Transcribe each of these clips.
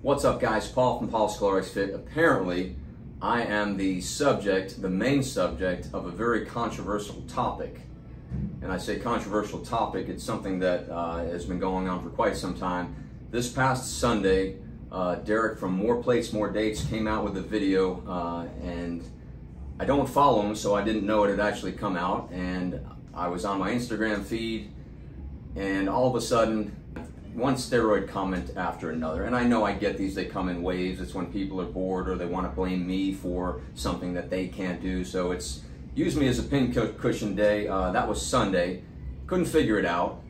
What's up, guys? Paul from Sklar Fit. Apparently, I am the main subject of a very controversial topic. And I say controversial topic, it's something that has been going on for quite some time. This past Sunday, Derek from More Plates, More Dates came out with a video, and I don't follow him, so I didn't know it had actually come out. And I was on my Instagram feed, and all of a sudden, one steroid comment after another. And I know I get these, they come in waves. It's when people are bored or they want to blame me for something that they can't do. So it's use me as a pincushion day. That was Sunday. Couldn't figure it out.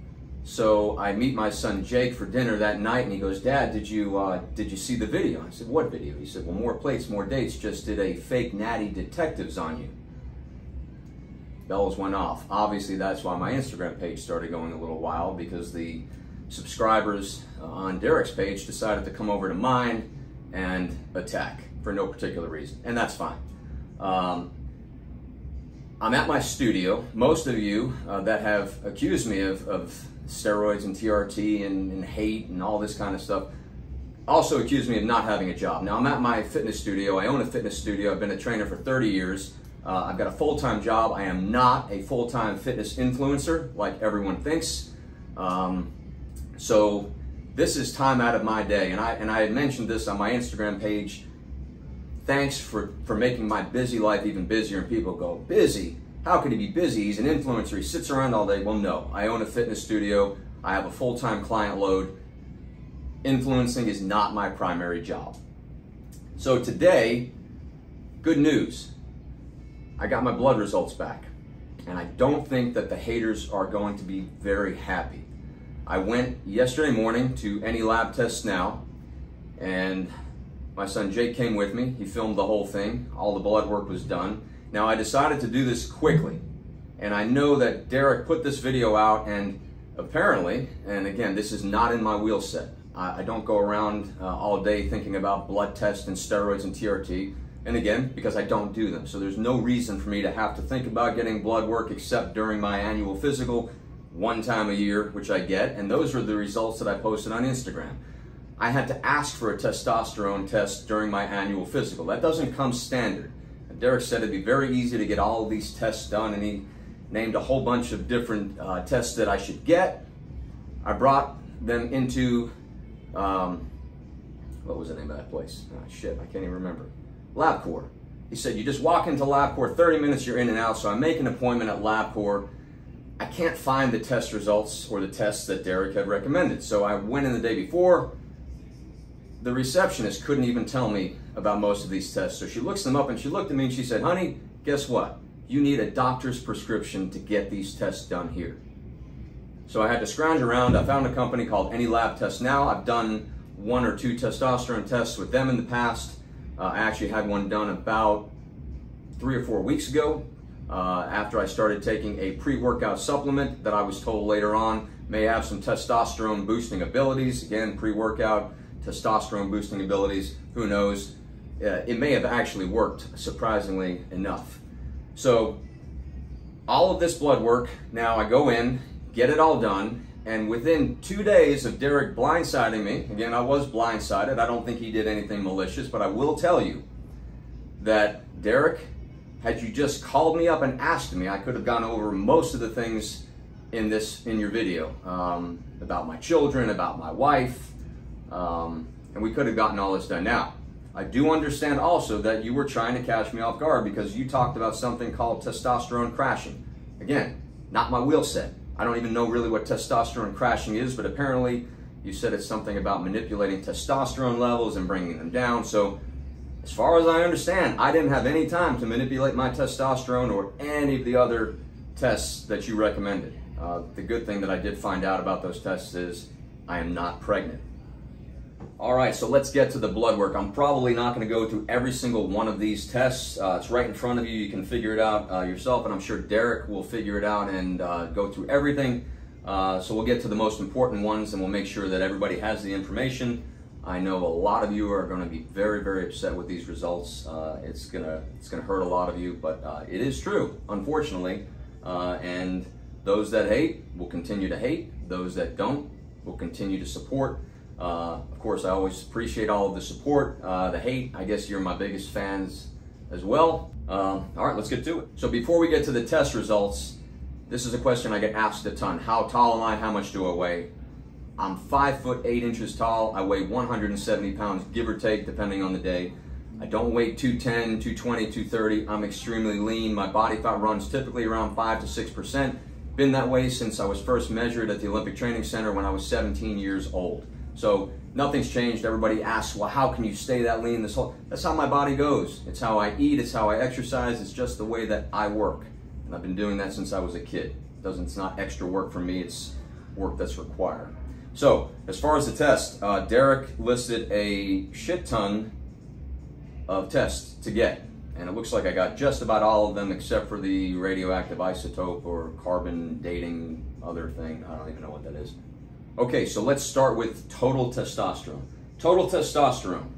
So I meet my son Jake for dinner that night, and he goes, "Dad, did you see the video?" I said, "What video?" He said, "Well, More Plates, More Dates just did a fake Natty detectives on you." Bells went off. Obviously, that's why my Instagram page started going a little wild, because the subscribers on Derek's page decided to come over to mine and attack for no particular reason, and that's fine. I'm at my studio. Most of you that have accused me of steroids and TRT and hate and all this kind of stuff also accuse me of not having a job. Now, I'm at my fitness studio. I own a fitness studio. I've been a trainer for 30 years. I've got a full-time job. I am not a full-time fitness influencer like everyone thinks. So this is time out of my day, and I had mentioned this on my Instagram page. Thanks for making my busy life even busier. And people go, "Busy? How could he be busy? He's an influencer. He sits around all day." Well, no. I own a fitness studio. I have a full-time client load. Influencing is not my primary job. So today, good news. I got my blood results back, and I don't think that the haters are going to be very happy. I went yesterday morning to Any Lab Tests Now, and my son Jake came with me. He filmed the whole thing. All the blood work was done. Now, I decided to do this quickly, and I know that Derek put this video out, and apparently, and again, this is not in my wheel set. I don't go around all day thinking about blood tests and steroids and TRT, and again, because I don't do them. So there's no reason for me to have to think about getting blood work except during my annual physical, one time a year, which I get, and those are the results that I posted on Instagram. I had to ask for a testosterone test during my annual physical. That doesn't come standard. And Derek said it'd be very easy to get all of these tests done, and he named a whole bunch of different tests that I should get. I brought them into, what was the name of that place? Oh, shit, I can't even remember. LabCorp. He said, you just walk into LabCorp, 30 minutes, you're in and out. So I make an appointment at LabCorp. I can't find the test results or the tests that Derek had recommended. So I went in the day before. The receptionist couldn't even tell me about most of these tests. So she looks them up, and she looked at me and she said, "Honey, guess what? You need a doctor's prescription to get these tests done here." So I had to scrounge around. I found a company called Any Lab Tests Now. I've done 1 or 2 testosterone tests with them in the past. I actually had one done about 3 or 4 weeks ago. After I started taking a pre-workout supplement that I was told later on may have some testosterone boosting abilities. Again, pre-workout, testosterone boosting abilities, who knows? It may have actually worked, surprisingly enough. So all of this blood work, now I go in, get it all done, and within 2 days of Derek blindsiding me, again, I was blindsided. I don't think he did anything malicious, but I will tell you that Derek, had you just called me up and asked me, I could have gone over most of the things in your video, about my children, about my wife, and we could have gotten all this done. Now, I do understand also that you were trying to catch me off guard because you talked about something called testosterone crashing. Again, not my wheel set. I don't even know really what testosterone crashing is, but apparently you said it's something about manipulating testosterone levels and bringing them down. So as far as I understand, I didn't have any time to manipulate my testosterone or any of the other tests that you recommended. The good thing that I did find out about those tests is I am not pregnant. All right, so let's get to the blood work. I'm probably not going to go through every single one of these tests. It's right in front of you. You can figure it out yourself, and I'm sure Derek will figure it out and go through everything. So we'll get to the most important ones, and we'll make sure that everybody has the information. I know a lot of you are going to be very, very upset with these results. It's gonna hurt a lot of you, but it is true, unfortunately. And those that hate will continue to hate. Those that don't will continue to support. Of course, I always appreciate all of the support, the hate. I guess you're my biggest fans as well. All right, let's get to it. So before we get to the test results, this is a question I get asked a ton. How tall am I? How much do I weigh? I'm 5 foot 8 inches tall. I weigh 170 pounds, give or take, depending on the day. I don't weigh 210, 220, 230. I'm extremely lean. My body fat runs typically around 5 to 6%. Been that way since I was first measured at the Olympic Training Center when I was 17 years old. So nothing's changed. Everybody asks, well, how can you stay that lean that's how my body goes. It's how I eat, it's how I exercise, it's just the way that I work. And I've been doing that since I was a kid. It's not extra work for me, it's work that's required. So as far as the test, Derek listed a shit ton of tests to get. And it looks like I got just about all of them except for the radioactive isotope or carbon dating other thing. I don't even know what that is. Okay, so let's start with total testosterone. Total testosterone,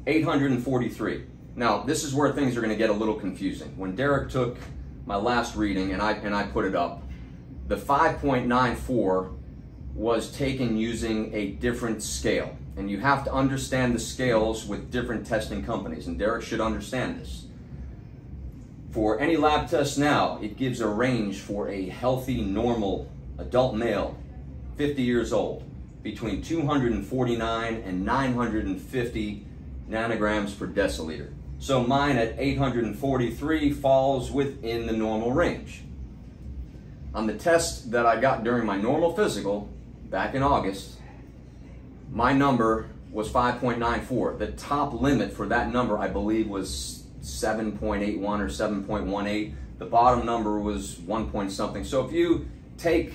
843. Now, this is where things are going to get a little confusing. When Derek took my last reading and I put it up, the 5.94 was taken using a different scale. And you have to understand the scales with different testing companies, and Derek should understand this. For any lab test now, it gives a range for a healthy, normal adult male, 50 years old, between 249 and 950 nanograms per deciliter. So mine at 843 falls within the normal range. On the test that I got during my normal physical back in August, my number was 5.94. The top limit for that number, I believe, was 7.81 or 7.18. The bottom number was 1 point something. So if you take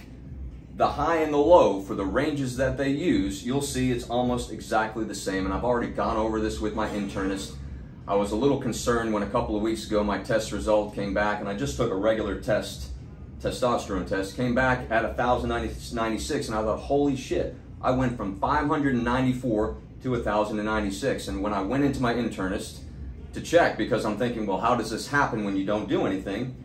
the high and the low for the ranges that they use, you'll see it's almost exactly the same. And I've already gone over this with my internist. I was a little concerned when a couple of weeks ago my test result came back, and I just took a regular testosterone test, came back at 1,096, and I thought, holy shit. I went from 594 to 1,096, and when I went into my internist to check, because I'm thinking, well, how does this happen when you don't do anything?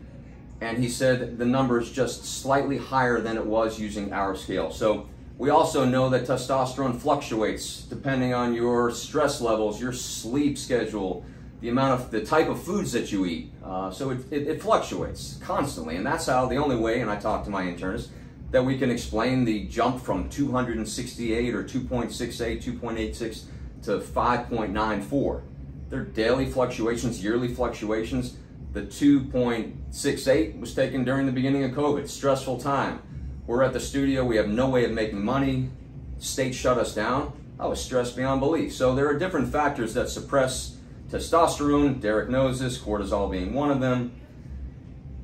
And he said the number is just slightly higher than it was using our scale. So we also know that testosterone fluctuates depending on your stress levels, your sleep schedule, the type of foods that you eat. So it fluctuates constantly, and that's how the only way, and I talked to my internist, that we can explain the jump from 268 or 2.68, 2.86 to 5.94. They're daily fluctuations, yearly fluctuations. The 2.68 was taken during the beginning of COVID, stressful time. We're at the studio, we have no way of making money. State shut us down. I was stressed beyond belief. So there are different factors that suppress testosterone. Derek knows this, cortisol being one of them.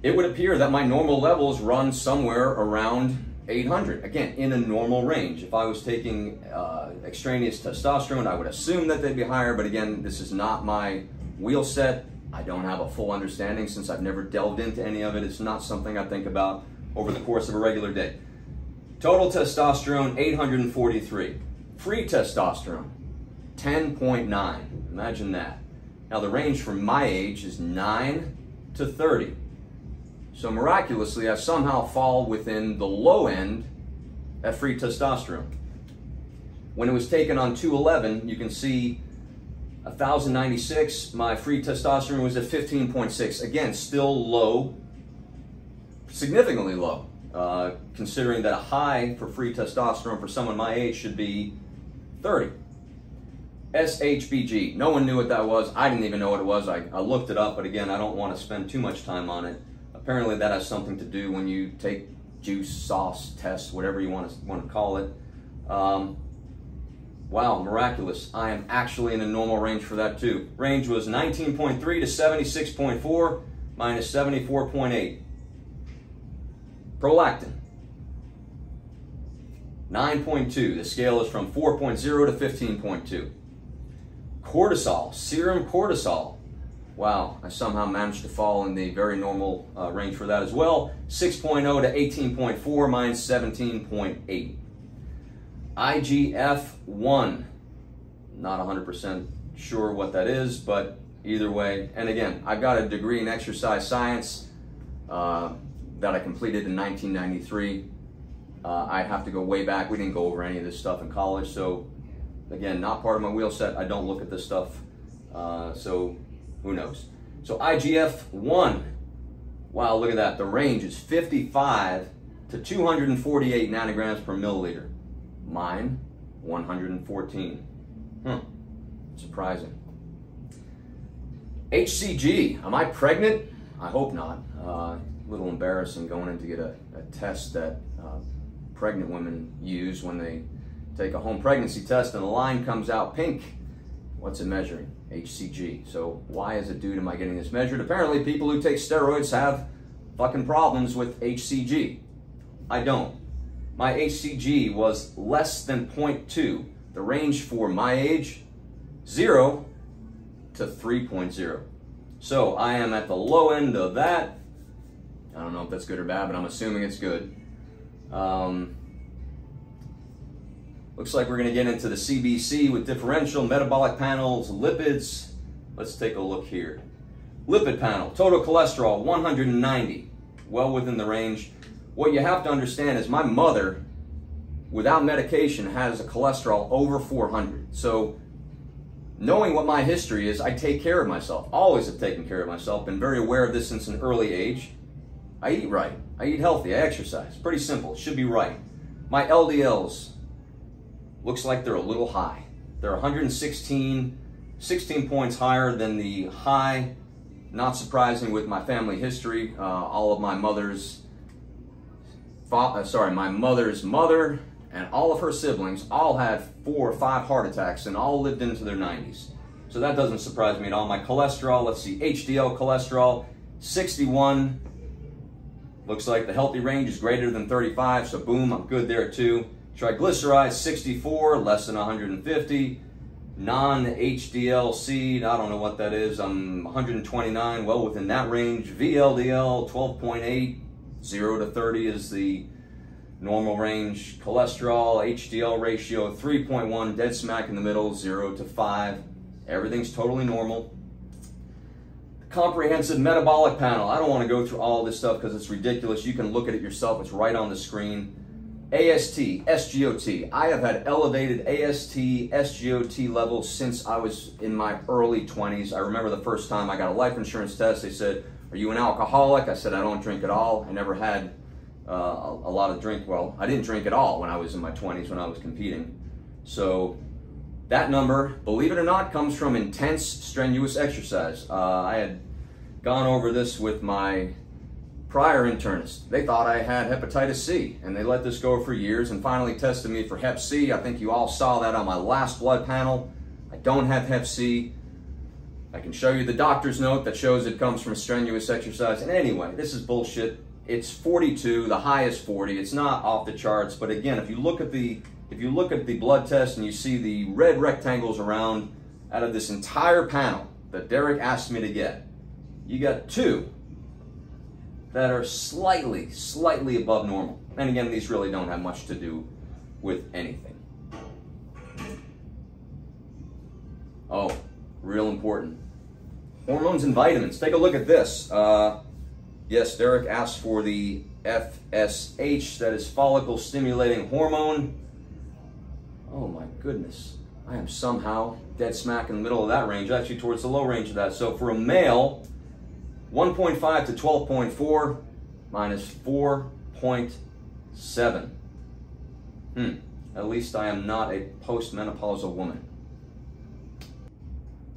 It would appear that my normal levels run somewhere around 800, again, in a normal range. If I was taking extraneous testosterone, I would assume that they'd be higher, but again, this is not my wheel set. I don't have a full understanding since I've never delved into any of it. It's not something I think about over the course of a regular day. Total testosterone, 843. Free testosterone, 10.9. Imagine that. Now the range for my age is 9 to 30. So miraculously, I somehow fall within the low end at free testosterone. When it was taken on 211, you can see 1,096, my free testosterone was at 15.6. Again, still low, significantly low, considering that a high for free testosterone for someone my age should be 30. SHBG, no one knew what that was. I didn't even know what it was. I looked it up, but again, I don't want to spend too much time on it. Apparently that has something to do when you take juice, sauce, test, whatever you want to call it. Wow, miraculous. I am actually in a normal range for that too. Range was 19.3 to 76.4, minus 74.8. Prolactin, 9.2. The scale is from 4.0 to 15.2. Cortisol, serum cortisol. Wow, I somehow managed to fall in the very normal range for that as well. 6.0 to 18.4, minus 17.8. IGF-1, not 100% sure what that is, but either way. And again, I've got a degree in exercise science that I completed in 1993. I'd have to go way back. We didn't go over any of this stuff in college, so again, not part of my wheel set. I don't look at this stuff, so who knows. So IGF-1, wow, look at that. The range is 55 to 248 nanograms per milliliter. Mine, 114. Surprising. HCG, am I pregnant? I hope not. A little embarrassing going in to get a test that pregnant women use when they take a home pregnancy test and the line comes out pink. What's it measuring? HCG. So why as a dude am I getting this measured? Apparently people who take steroids have fucking problems with HCG. I don't. My HCG was less than 0.2. The range for my age, 0 to 3.0. So I am at the low end of that. I don't know if that's good or bad, but I'm assuming it's good. Looks like we're going to get into the CBC with differential, metabolic panels, lipids. Let's take a look here. Lipid panel, total cholesterol, 190, well within the range. What you have to understand is my mother, without medication, has a cholesterol over 400. So knowing what my history is, I take care of myself. Always have taken care of myself. Been very aware of this since an early age. I eat right. I eat healthy. I exercise. Pretty simple. It should be right. My LDLs, looks like they're a little high. They're 116, 16 points higher than the high. Not surprising with my family history. All of my mother's, my mother's mother and all of her siblings all had 4 or 5 heart attacks and all lived into their 90s. So that doesn't surprise me at all. My cholesterol, let's see, HDL cholesterol, 61. Looks like the healthy range is greater than 35, so boom, I'm good there too. Triglycerides, 64, less than 150. Non-HDL-C, I don't know what that is. I'm 129, well within that range. VLDL, 12.8, 0 to 30 is the normal range. Cholesterol, HDL ratio, 3.1, dead smack in the middle, 0 to 5. Everything's totally normal. Comprehensive metabolic panel. I don't want to go through all this stuff because it's ridiculous. You can look at it yourself. It's right on the screen. AST, SGOT. I have had elevated AST, SGOT levels since I was in my early 20s. I remember the first time I got a life insurance test. They said, "Are you an alcoholic?" I said, "I don't drink at all." I never had a lot of drink. Well, I didn't drink at all when I was in my 20s when I was competing. So that number, believe it or not, comes from intense, strenuous exercise. I had gone over this with my prior internist. They thought I had hepatitis C, and they let this go for years and finally tested me for hep C. I think you all saw that on my last blood panel. I don't have hep C. I can show you the doctor's note that shows it comes from strenuous exercise. And anyway, this is bullshit. It's 42, the high is 40. It's not off the charts, but again, if you look at the blood test and you see the red rectangles around, out of this entire panel that Derek asked me to get, you got 2 that are slightly above normal. And again, these really don't have much to do with anything. Oh, real important. Hormones and vitamins. Take a look at this. Yes, Derek asked for the FSH, that is follicle stimulating hormone. Oh my goodness. I am somehow dead smack in the middle of that range, actually towards the low range of that. So for a male, 1.5 to 12.4, mine is 4.7. At least I am not a postmenopausal woman.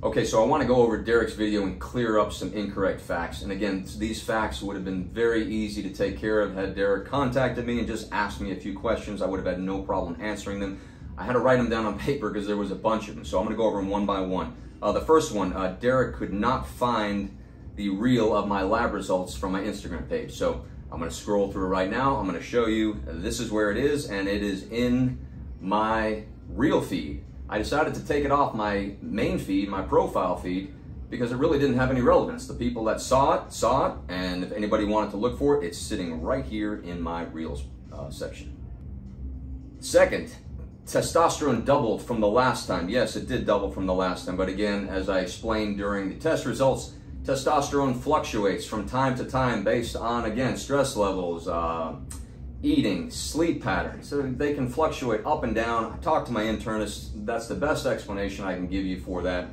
Okay, so I want to go over Derek's video and clear up some incorrect facts. And again, these facts would have been very easy to take care of had Derek contacted me and just asked me a few questions. I would have had no problem answering them. I had to write them down on paper because there was a bunch of them. So I'm going to go over them one by one. The first one, Derek could not find the reel of my lab results from my Instagram page. So I'm going to scroll through right now. I'm going to show you this is where it is, and it is in my reel feed. I decided to take it off my main feed, my profile feed, because it really didn't have any relevance. The people that saw it, and if anybody wanted to look for it, it's sitting right here in my reels section. Second, testosterone doubled from the last time. Yes, it did double from the last time, but again, as I explained during the test results, testosterone fluctuates from time to time based on, again, stress levels, eating, sleep patterns. So they can fluctuate up and down. I talked to my internist. That's the best explanation I can give you for that.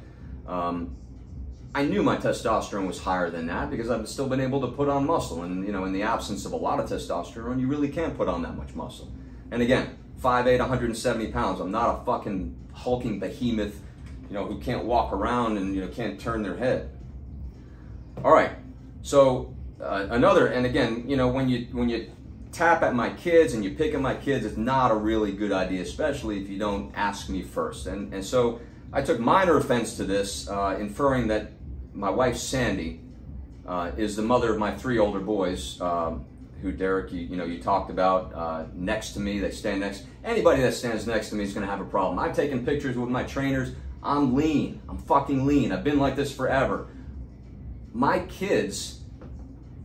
I knew my testosterone was higher than that because I've still been able to put on muscle. And, you know, in the absence of a lot of testosterone, you really can't put on that much muscle. And again, 5'8", 170 pounds. I'm not a fucking hulking behemoth, you know, who can't walk around and, you know, can't turn their head. All right. So and again, you know, when you tap at my kids and you pick at my kids, it's not a really good idea, especially if you don't ask me first. And so I took minor offense to this, inferring that my wife, Sandy, is the mother of my 3 older boys, who, Derek, you talked about, next to me. They stand next. Anybody that stands next to me is going to have a problem. I've taken pictures with my trainers. I'm lean. I'm fucking lean. I've been like this forever. My kids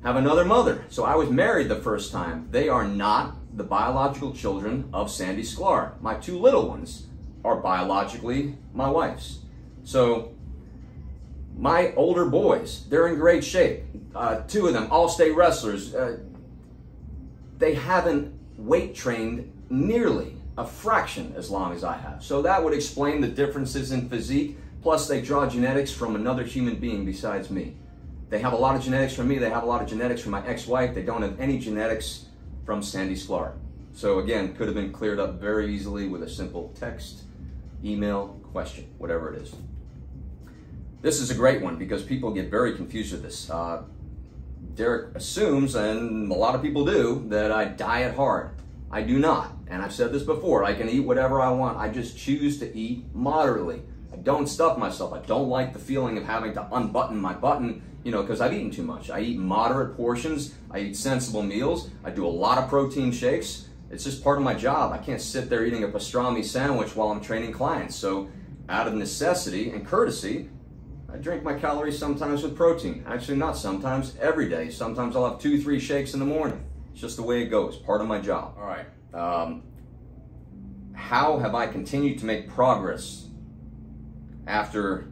have another mother. So I was married the first time. They are not the biological children of Sandy Sklar. My 2 little ones are biologically my wife's. So my older boys, they're in great shape. 2 of them, all-state wrestlers. They haven't weight trained nearly a fraction as long as I have. So that would explain the differences in physique. Plus they draw genetics from another human being besides me. They have a lot of genetics from me. They have a lot of genetics from my ex-wife. They don't have any genetics from Sandy Sklar. So again, could have been cleared up very easily with a simple text, email, question, whatever it is. This is a great one because people get very confused with this. Derek assumes, and a lot of people do, that I diet hard. I do not. And I've said this before. I can eat whatever I want. I just choose to eat moderately. I don't stuff myself. I don't like the feeling of having to unbutton my button, you know, because I've eaten too much. I eat moderate portions. I eat sensible meals. I do a lot of protein shakes. It's just part of my job. I can't sit there eating a pastrami sandwich while I'm training clients. So out of necessity and courtesy, I drink my calories sometimes with protein. Actually, not sometimes, every day. Sometimes I'll have 2, 3 shakes in the morning. It's just the way it goes, part of my job. All right. How have I continued to make progress after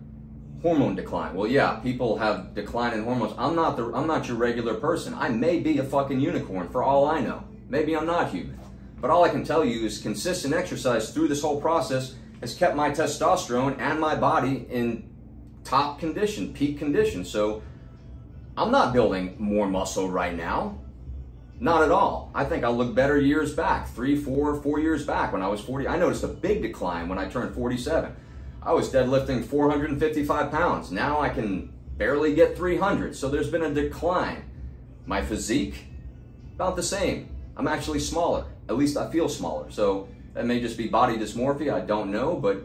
hormone decline? Well, yeah, people have decline in hormones. I'm not your regular person. I may be a fucking unicorn for all I know. Maybe I'm not human. But all I can tell you is consistent exercise through this whole process has kept my testosterone and my body in top condition, peak condition. So I'm not building more muscle right now. Not at all. I think I look better years back, 3, 4 years back when I was 40. I noticed a big decline when I turned 47. I was deadlifting 455 pounds. Now I can barely get 300. So there's been a decline. My physique, about the same. I'm actually smaller. At least I feel smaller. So that may just be body dysmorphia. I don't know. But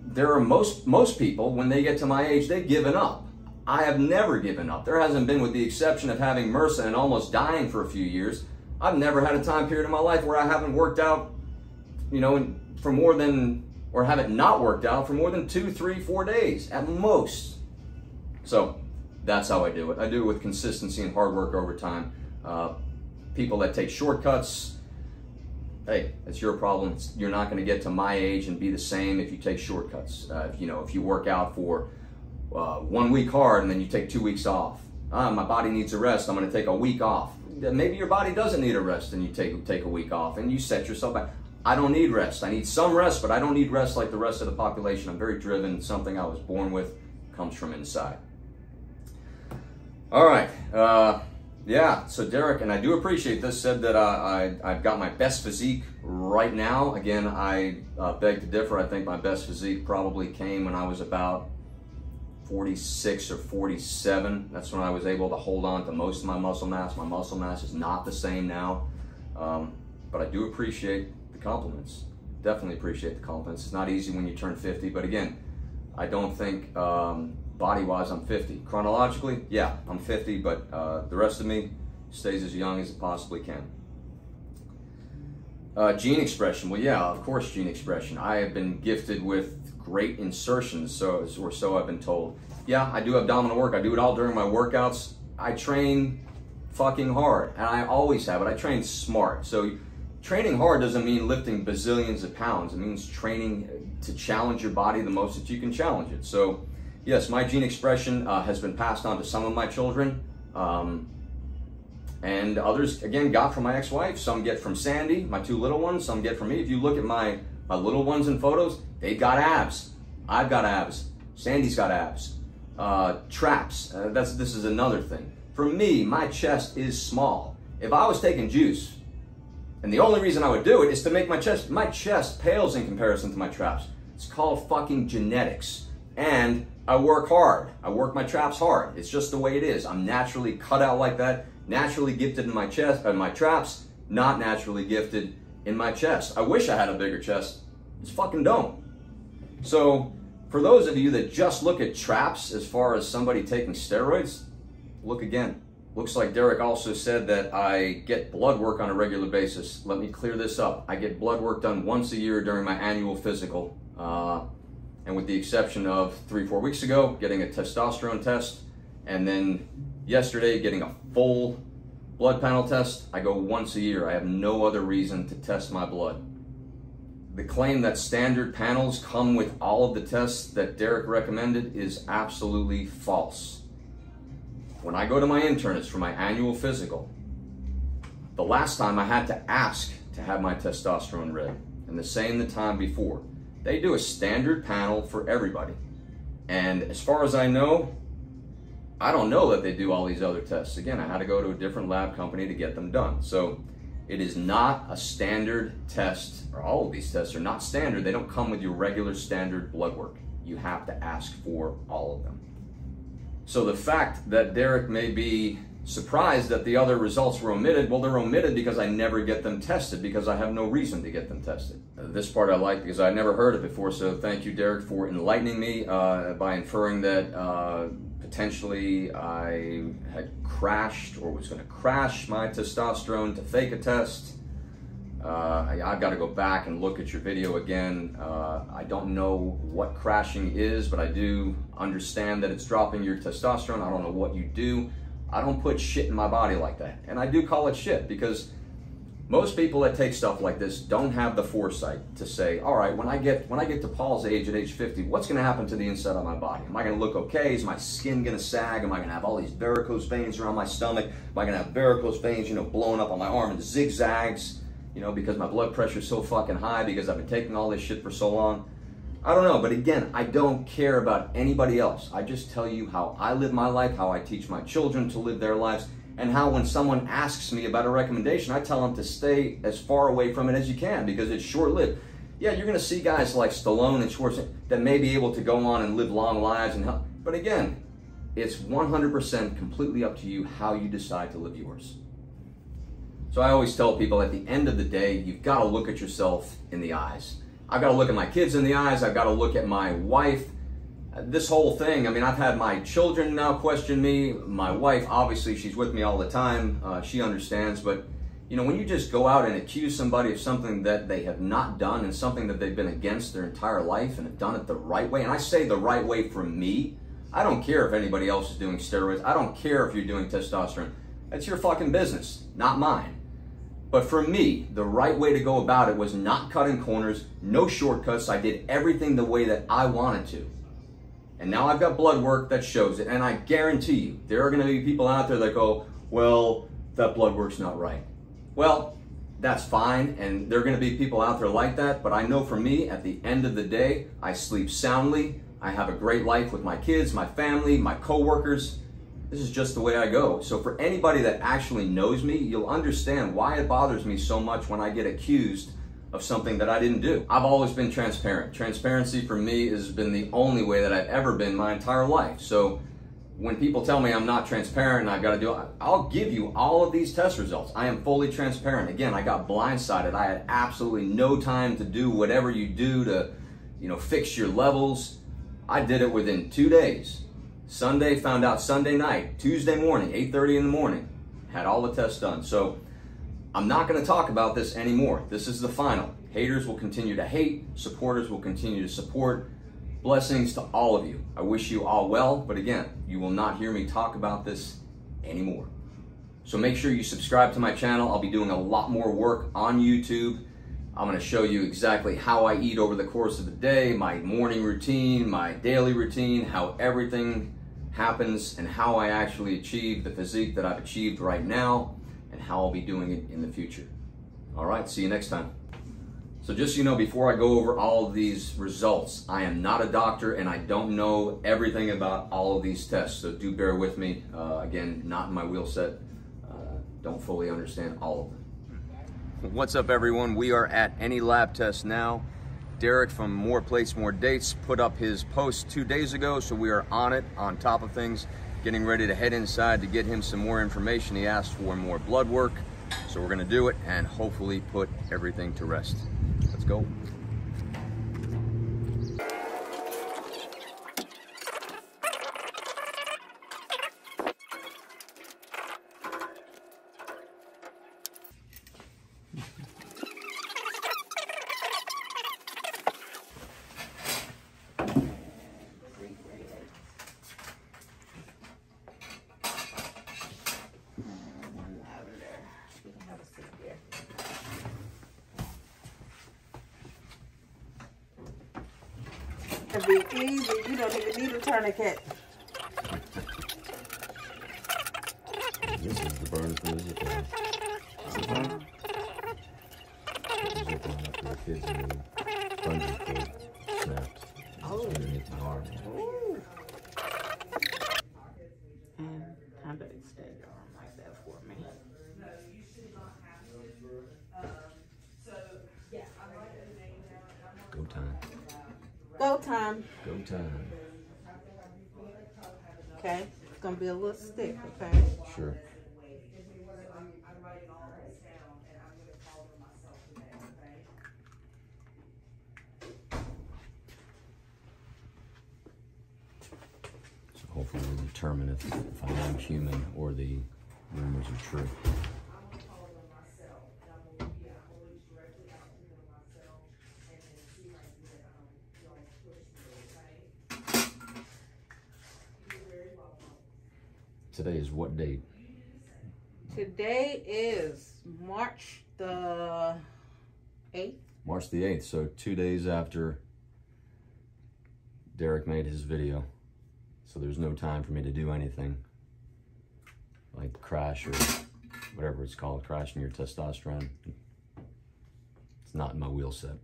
there are most people, when they get to my age, they've given up. I have never given up. There hasn't been, with the exception of having MRSA and almost dying for a few years, I've never had a time period in my life where I haven't worked out, you know, for more than, or haven't not worked out for more than 2, 3, 4 days at most. So that's how I do it. I do it with consistency and hard work over time. People that take shortcuts, hey, that's your problem. You're not going to get to my age and be the same if you take shortcuts. If you work out for 1 week hard and then you take 2 weeks off. My body needs a rest. I'm going to take a week off. Maybe your body doesn't need a rest and you take a week off and you set yourself back. I don't need rest. I need some rest, but I don't need rest like the rest of the population. I'm very driven. Something I was born with, comes from inside. All right. Yeah, so Derek, and I do appreciate this, said that I've got my best physique right now. Again, I beg to differ. I think my best physique probably came when I was about 46 or 47. That's when I was able to hold on to most of my muscle mass. My muscle mass is not the same now, but I do appreciate the compliments. Definitely appreciate the compliments. It's not easy when you turn 50, but again, I don't think body-wise I'm 50. Chronologically, yeah, I'm 50, but the rest of me stays as young as it possibly can. Gene expression. Well, yeah, of course, gene expression. I have been gifted with great insertions, or so I've been told. Yeah, I do abdominal work. I do it all during my workouts. I train fucking hard, and I always have it. I train smart. So training hard doesn't mean lifting bazillions of pounds. It means training to challenge your body the most that you can challenge it. So yes, my gene expression has been passed on to some of my children. And others, again, got from my ex-wife. Some get from Sandy, my two little ones. Some get from me. If you look at my little ones in photos, they've got abs. I've got abs. Sandy's got abs. Traps. This is another thing. For me, my chest is small. If I was taking juice, and the only reason I would do it is to make my chest pales in comparison to my traps. It's called fucking genetics. And I work hard. I work my traps hard. It's just the way it is. I'm naturally cut out like that. Naturally gifted in my chest, my traps, not naturally gifted in my chest. I wish I had a bigger chest. Just fucking don't. So for those of you that just look at traps as far as somebody taking steroids, look again. Looks like Derek also said that I get blood work on a regular basis. Let me clear this up. I get blood work done once a year during my annual physical. And with the exception of 3-4 weeks ago, getting a testosterone test, and then yesterday getting a full blood panel test, I go once a year. I have no other reason to test my blood. The claim that standard panels come with all of the tests that Derek recommended is absolutely false. When I go to my internist for my annual physical, the last time I had to ask to have my testosterone read, and the same the time before. They do a standard panel for everybody. And as far as I know, I don't know that they do all these other tests. Again, I had to go to a different lab company to get them done. So it is not a standard test, or all of these tests are not standard. They don't come with your regular standard blood work. You have to ask for all of them. So the fact that Derek may be surprised that the other results were omitted, well, they're omitted because I never get them tested, because I have no reason to get them tested. This part I like because I never heard it before, so thank you, Derek, for enlightening me by inferring that potentially I had crashed or was going to crash my testosterone to fake a test. I've got to go back and look at your video again. I don't know what crashing is, but I do understand that it's dropping your testosterone. I don't know what you do. I don't put shit in my body like that. And I do call it shit because most people that take stuff like this don't have the foresight to say, all right, when I get to Paul's age at age 50, what's going to happen to the inside of my body? Am I going to look okay? Is my skin going to sag? Am I going to have all these varicose veins around my stomach? Am I going to have varicose veins, blowing up on my arm and zigzags, because my blood pressure is so fucking high because I've been taking all this shit for so long? I don't know, but again, I don't care about anybody else. I just tell you how I live my life, how I teach my children to live their lives, and how when someone asks me about a recommendation, I tell them to stay as far away from it as you can because it's short-lived. Yeah, you're going to see guys like Stallone and Schwarzenegger that may be able to go on and live long lives, but again, it's 100% completely up to you how you decide to live yours. So I always tell people at the end of the day, you've got to look at yourself in the eyes. I've got to look at my kids in the eyes. I've got to look at my wife. This whole thing, I've had my children now question me. My wife, obviously, she's with me all the time. She understands. But, when you just go out and accuse somebody of something that they have not done and something that they've been against their entire life and have done it the right way, and I say the right way for me, I don't care if anybody else is doing steroids. I don't care if you're doing testosterone. That's your fucking business, not mine. But for me, the right way to go about it was not cutting corners, no shortcuts. I did everything the way that I wanted to. And now I've got blood work that shows it. And I guarantee you, there are going to be people out there that go, well, that blood work's not right. Well, that's fine. And there are going to be people out there like that. But I know for me, at the end of the day, I sleep soundly. I have a great life with my kids, my family, my coworkers. This is just the way I go. So for anybody that actually knows me, you'll understand why it bothers me so much when I get accused of something that I didn't do. I've always been transparent. Transparency for me has been the only way that I've ever been my entire life. So when people tell me I'm not transparent and I've got to do it, I'll give you all of these test results. I am fully transparent. Again, I got blindsided. I had absolutely no time to do whatever you do to, fix your levels. I did it within 2 days. Sunday, found out Sunday night. Tuesday morning, 8:30 in the morning, had all the tests done. So I'm not going to talk about this anymore. This is the final. Haters will continue to hate. Supporters will continue to support. Blessings to all of you. I wish you all well, but again, you will not hear me talk about this anymore. So make sure you subscribe to my channel. I'll be doing a lot more work on YouTube. I'm going to show you exactly how I eat over the course of the day, my morning routine, my daily routine, how everything happens, and how I actually achieve the physique that I've achieved right now. and how I'll be doing it in the future. All right, see you next time. So just so you know, before I go over all of these results, I am not a doctor and I don't know everything about all of these tests, so do bear with me. Again, not in my wheel set. Don't fully understand all of them. What's up, everyone? We are at Any Lab Test now. Derek from More Plates, More Dates put up his post 2 days ago, so we are on it, on top of things, getting ready to head inside to get him some more information. He asked for more blood work, so we're gonna do it and hopefully put everything to rest. Let's go. It'll be easy. You don't even need a tourniquet. This is the burn for the zip line. Zip line? Put the zip line up for the kids and the bungee cord snapped. Oh. Underneath my arm. Ooh. And kind of extend your arm like that for me. Go time. Go time. Go time. Okay. It's going to be a little stiff, okay? Sure. So hopefully we'll determine if I am human or the rumors are true. Today is what date? Today is March the 8th. March the 8th, so 2 days after Derek made his video. So there's no time for me to do anything like crash or whatever it's called, crashing your testosterone. It's not in my wheel set.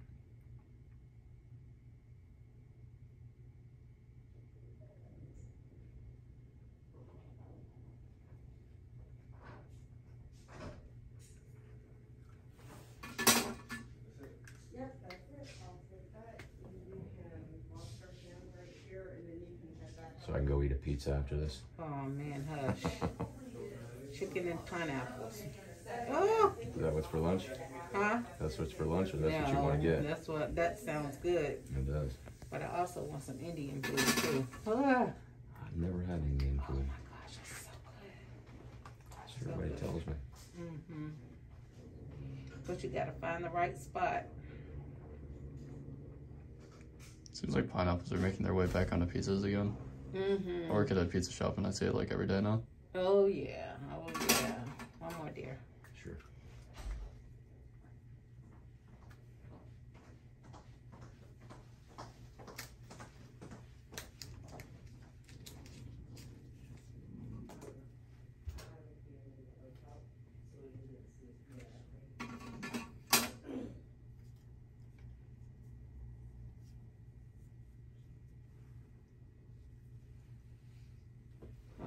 So I can go eat a pizza after this? Oh, man, hush. Chicken and pineapples. Oh! Is that what's for lunch? Huh? That's what's for lunch, or that's what you want to get? That's what, that sounds good. It does. But I also want some Indian food, too. Ah. I've never had Indian food. Oh, my gosh, it's so good. So everybody tells me. Mm-hmm. But you got to find the right spot. Seems like pineapples are making their way back onto pizzas again. Mm-hmm. I work at a pizza shop and I see it like every day now. Oh, yeah. Oh, yeah. One more, dear. Sure.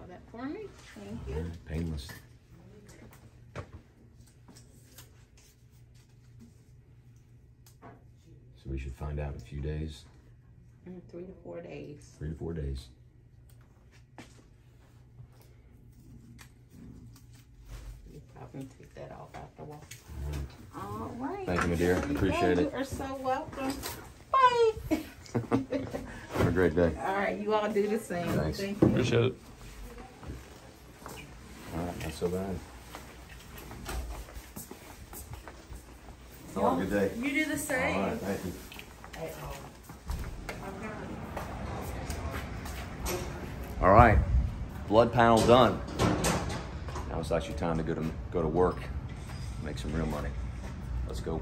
That for me? Thank you. Painless. So we should find out in a few days. 3 to 4 days. 3 to 4 days. You probably take that off after a while. All right. Thank you, my dear. Appreciate it. You are so welcome. Bye. Have a great day. All right. You all do the same. Thanks. Thank you. Appreciate it. All right, not so bad. Have a good day. You do the same. All right, thank you. All right, blood panel done. Now it's actually time to go to work, make some real money. Let's go.